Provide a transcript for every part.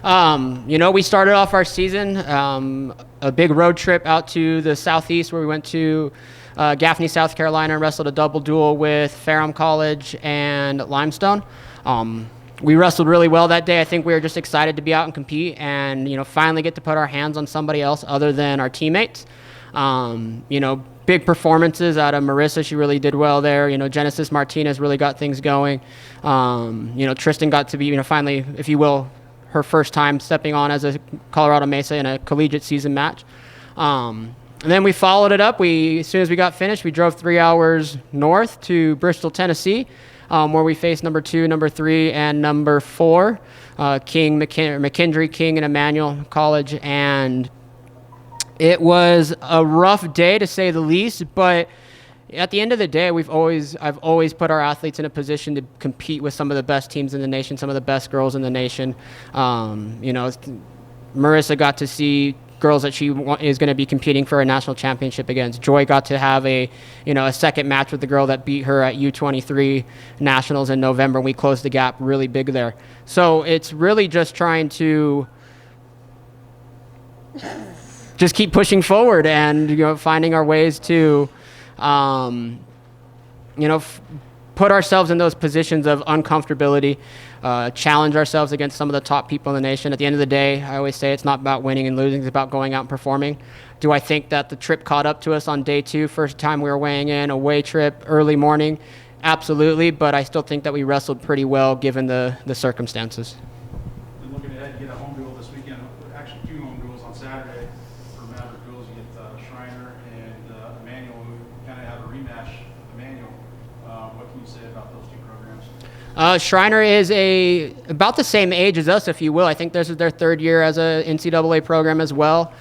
We started off our season, a big road trip out to the southeast where we went to Gaffney, South Carolina, and wrestled a double duel with Ferrum College and Limestone. We wrestled really well that day. I think we were just excited to be out and compete and, finally get to put our hands on somebody else other than our teammates. Big performances out of Marissa. She really did well there. Genesis Martinez really got things going. Tristan got to be, finally, if you will, her first time stepping on as a Colorado Mesa in a collegiate season match. And then we followed it up. As soon as we got finished, we drove 3 hours north to Bristol, Tennessee, where we faced number 2, number 3, and number 4, McKendree, King, and Emmanuel College. And it was a rough day, to say the least, but at the end of the day, I've always put our athletes in a position to compete with some of the best teams in the nation, some of the best girls in the nation. Marissa got to see girls that she is going to be competing for a national championship against. Joy got to have a second match with the girl that beat her at U23 nationals in November. We closed the gap really big there. So it's really just trying to just keep pushing forward and finding our ways to put ourselves in those positions of uncomfortability, challenge ourselves against some of the top people in the nation. At the end of the day, I always say it's not about winning and losing, it's about going out and performing. Do I think that the trip caught up to us on day 2, first time we were weighing in, away trip, early morning? Absolutely, but I still think that we wrestled pretty well given the circumstances. And looking ahead, you get a home duel this weekend, actually 2 home duels on Saturday. For Maverick duels, you get Schreiner and Emmanuel, who kind of have a rematch of Emmanuel. What can you say about those 2 programs? Schreiner is about the same age as us, if you will. I think this is their 3rd year as a NCAA program as well.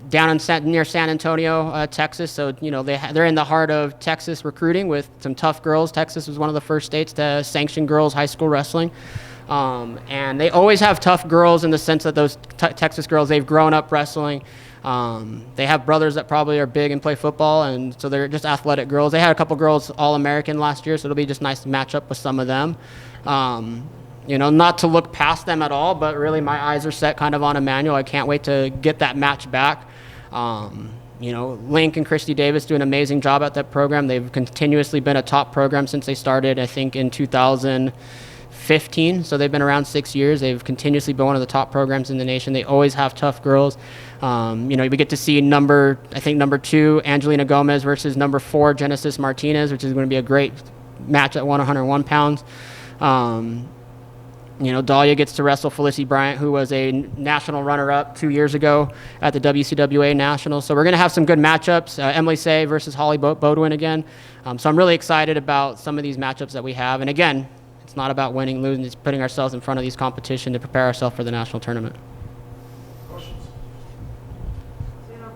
Down near San Antonio, Texas. So, they're in the heart of Texas recruiting with some tough girls. Texas was one of the first states to sanction girls high school wrestling. And they always have tough girls in the sense that those Texas girls, they've grown up wrestling. They have brothers that probably are big and play football, and so they're just athletic girls. They had a couple girls All-American last year, so it'll be just nice to match up with some of them. Not to look past them at all, but really my eyes are set kind of on Emmanuel. I can't wait to get that match back. Link and Christy Davis do an amazing job at that program. They've continuously been a top program since they started, I think, in 2015. So they've been around 6 years. They've continuously been one of the top programs in the nation. They always have tough girls. We get to see number 2, Angelina Gomez versus number 4, Genesis Martinez, which is going to be a great match at 101 pounds. Dahlia gets to wrestle Felicity Bryant, who was a national runner-up 2 years ago at the WCWA Nationals. So we're going to have some good matchups. Emily Say versus Holly Bodwin again. So I'm really excited about some of these matchups that we have. And again, it's not about winning, losing. It's putting ourselves in front of these competition to prepare ourselves for the national tournament. Questions?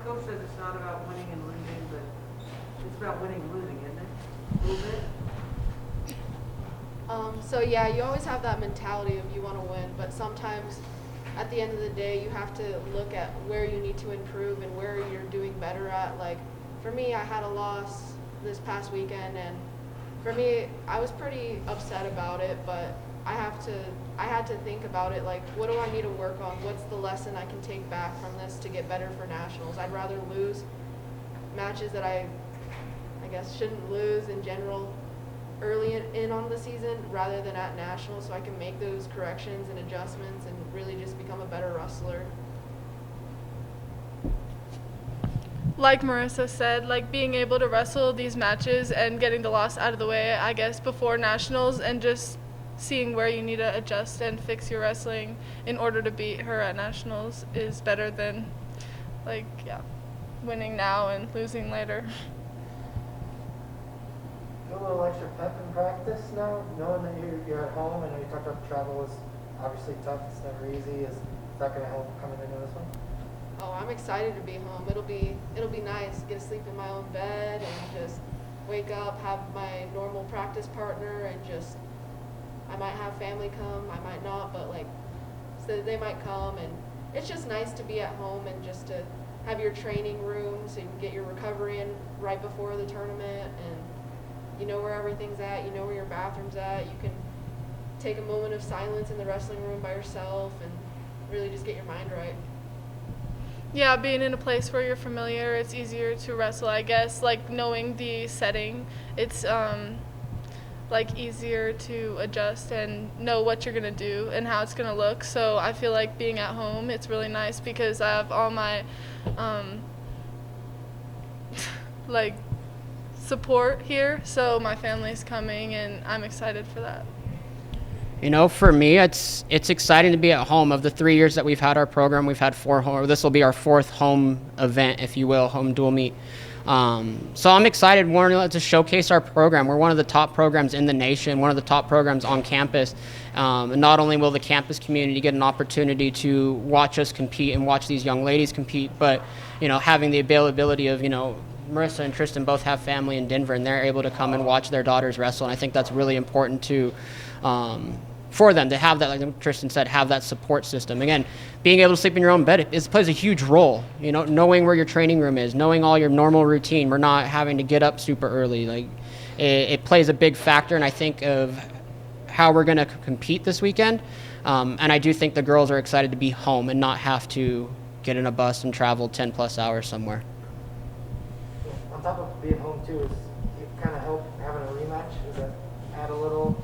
Coach says it's not about winning and losing, but it's about winning and losing, isn't it? A little bit? You always have that mentality of you want to win, but sometimes at the end of the day, you have to look at where you need to improve and where you're doing better at. Like, for me, I had a loss this past weekend, and for me, I was pretty upset about it, but I had to think about it, like, what do I need to work on? What's the lesson I can take back from this to get better for nationals? I'd rather lose matches that I guess shouldn't lose in general early in on the season rather than at nationals, so I can make those corrections and adjustments and really just become a better wrestler. Like Marissa said, being able to wrestle these matches and getting the loss out of the way, I guess, before nationals, and just seeing where you need to adjust and fix your wrestling in order to beat her at nationals is better than winning now and losing later. A little extra pep in practice now, knowing that you're at home. I know you talked about travel is obviously tough. It's never easy. Is that going to help coming into this one? Oh, I'm excited to be home. It'll be nice. Get to sleep in my own bed and just wake up, have my normal practice partner, and just I might have family come, I might not, but so they might come, and it's just nice to be at home and just to have your training room so you can get your recovery in right before the tournament, and you know where everything's at, you know where your bathroom's at, you can take a moment of silence in the wrestling room by yourself and really just get your mind right. Yeah, being in a place where you're familiar, it's easier to wrestle, I guess. Like, knowing the setting, it's like easier to adjust and know what you're gonna do and how it's gonna look. So I feel like being at home, it's really nice because I have all my like support here. So my family's coming and I'm excited for that. You know, for me, it's exciting to be at home. Of the 3 years that we've had our program, we've had 4 home. This will be our 4th home event, if you will, home dual meet. So I'm excited to showcase our program. We're one of the top programs in the nation, one of the top programs on campus. And not only will the campus community get an opportunity to watch us compete and watch these young ladies compete, but, you know, having the availability of, you know, Marissa and Tristan both have family in Denver, and they're able to come and watch their daughters wrestle. And I think that's really important for them to have that, like Tristan said, have that support system. Again, being able to sleep in your own bed, it plays a huge role. You know, knowing where your training room is, knowing all your normal routine. We're not having to get up super early. Like, it plays a big factor, and I think of how we're going to compete this weekend. And I do think the girls are excited to be home and not have to get in a bus and travel 10 plus hours somewhere. On top of being home too, is it kind of help having a rematch? Does that add a little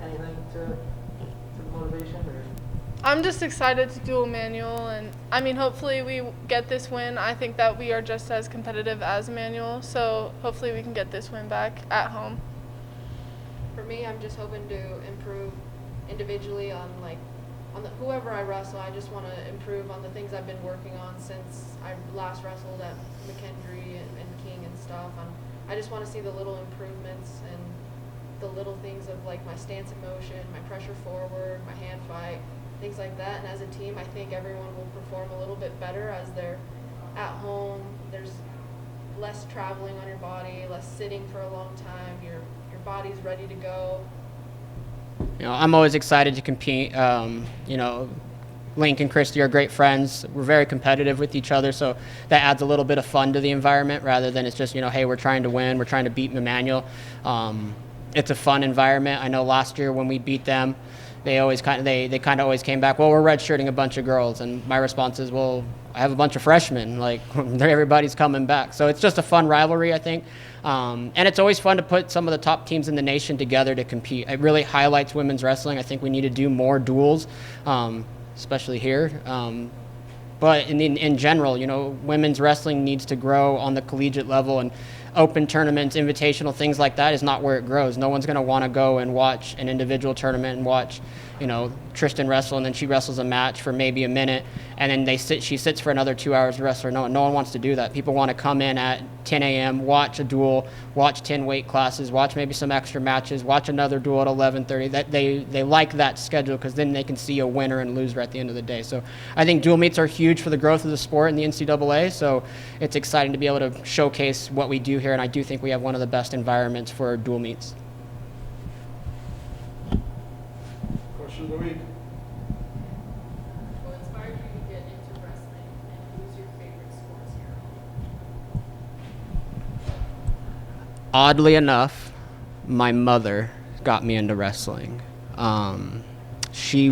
anything to the motivation? Or? I'm just excited to dual manual, and I mean, hopefully we get this win. I think that we are just as competitive as manual, so hopefully we can get this win back at home. For me, I'm just hoping to improve individually on whoever I wrestle. I just want to improve on the things I've been working on since I last wrestled at McKendree and King and stuff. I just want to see the little improvements and the little things of like my stance in motion, my pressure forward, my hand fight, things like that. And as a team, I think everyone will perform a little bit better as they're at home. There's less traveling on your body, less sitting for a long time. Your body's ready to go. You know, I'm always excited to compete. You know, Link and Christy are great friends. We're very competitive with each other, so that adds a little bit of fun to the environment rather than it's just, you know, hey, we're trying to win, we're trying to beat Emmanuel. It's a fun environment. I know last year when we beat them, they kind of always came back, well, we're redshirting a bunch of girls, and my response is, well, I have a bunch of freshmen, like everybody's coming back. So it's just a fun rivalry, I think. And it's always fun to put some of the top teams in the nation together to compete. It really highlights women's wrestling. I think we need to do more duels, especially here. But in general, you know, women's wrestling needs to grow on the collegiate level, and open tournaments, invitational, things like that is not where it grows. No one's going to want to go and watch an individual tournament and watch, you know, Tristan wrestle, and then she wrestles a match for maybe a minute, and then she sits for another 2 hours to wrestle. No one wants to do that. People want to come in at 10 a.m., watch a duel, watch 10 weight classes, watch maybe some extra matches, watch another duel at 11:30. That they like that schedule because then they can see a winner and loser at the end of the day. So I think dual meets are huge for the growth of the sport in the NCAA. So it's exciting to be able to showcase what we do here, and I do think we have one of the best environments for dual meets. Question of the week. What inspired you to get into wrestling, and who's your favorite sports hero? Oddly enough, my mother got me into wrestling. She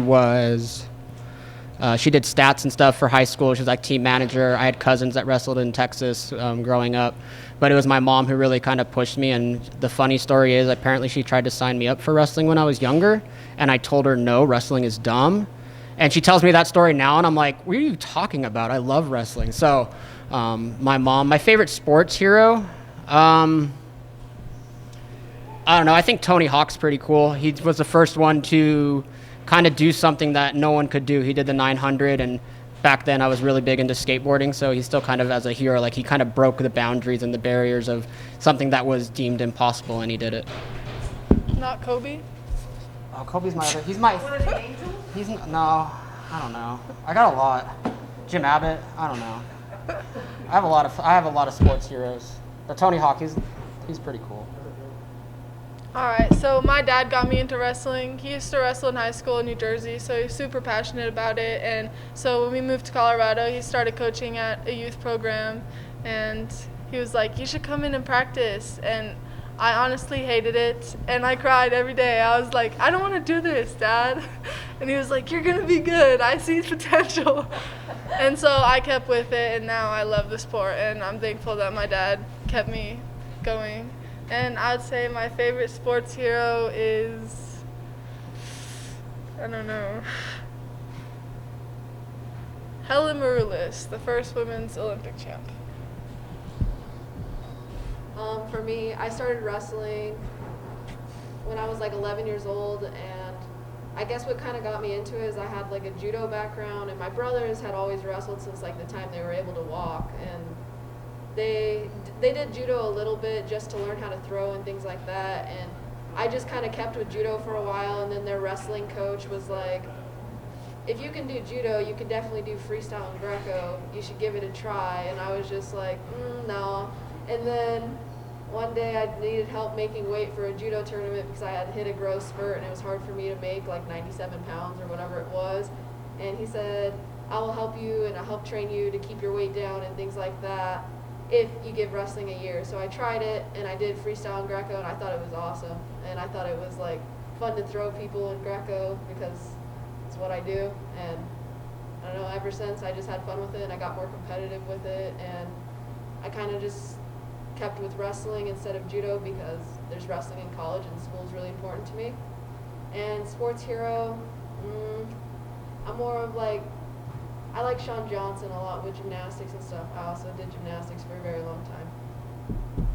did stats and stuff for high school. She was like team manager. I had cousins that wrestled in Texas growing up, but it was my mom who really kind of pushed me. And the funny story is, apparently she tried to sign me up for wrestling when I was younger, and I told her no, wrestling is dumb. And she tells me that story now, and I'm like, what are you talking about? I love wrestling. So my favorite sports hero, I don't know. I think Tony Hawk's pretty cool. He was the first one to kind of do something that no one could do. He did the 900, and back then I was really big into skateboarding, so he's still kind of as a hero. Like, he kind of broke the boundaries and the barriers of something that was deemed impossible, and he did it. Not Kobe? Oh, Kobe's my other. He's my. One of the angels? No, I don't know. I got a lot. Jim Abbott. I don't know. I have a lot of sports heroes. But Tony Hawk, he's pretty cool. All right, so my dad got me into wrestling. He used to wrestle in high school in New Jersey, so he's super passionate about it. And so when we moved to Colorado, he started coaching at a youth program, and he was like, you should come in and practice. And I honestly hated it, and I cried every day. I was like, I don't want to do this, Dad. And he was like, you're going to be good. I see potential. And so I kept with it, and now I love the sport, and I'm thankful that my dad kept me going. And I'd say my favorite sports hero is, I don't know, Helen Maroulis, the first women's Olympic champ. For me, I started wrestling when I was like 11 years old, and I guess what kind of got me into it is I had like a judo background, and my brothers had always wrestled since like the time they were able to walk, and they did judo a little bit just to learn how to throw and things like that, and I just kind of kept with judo for a while, and then their wrestling coach was like, if you can do judo, you can definitely do freestyle and Greco. You should give it a try. And I was just like, no. And then one day I needed help making weight for a judo tournament because I had hit a growth spurt and it was hard for me to make like 97 pounds or whatever it was. And he said, I will help you and I'll help train you to keep your weight down and things like that if you give wrestling a year. So I tried it and I did freestyle and Greco and I thought it was awesome. And I thought it was like fun to throw people in Greco because it's what I do. And I don't know, ever since I just had fun with it and I got more competitive with it, and I kind of just kept with wrestling instead of judo because there's wrestling in college and school is really important to me. And sports hero, I'm more of like, I like Shawn Johnson a lot with gymnastics and stuff. I also did gymnastics for a very long time.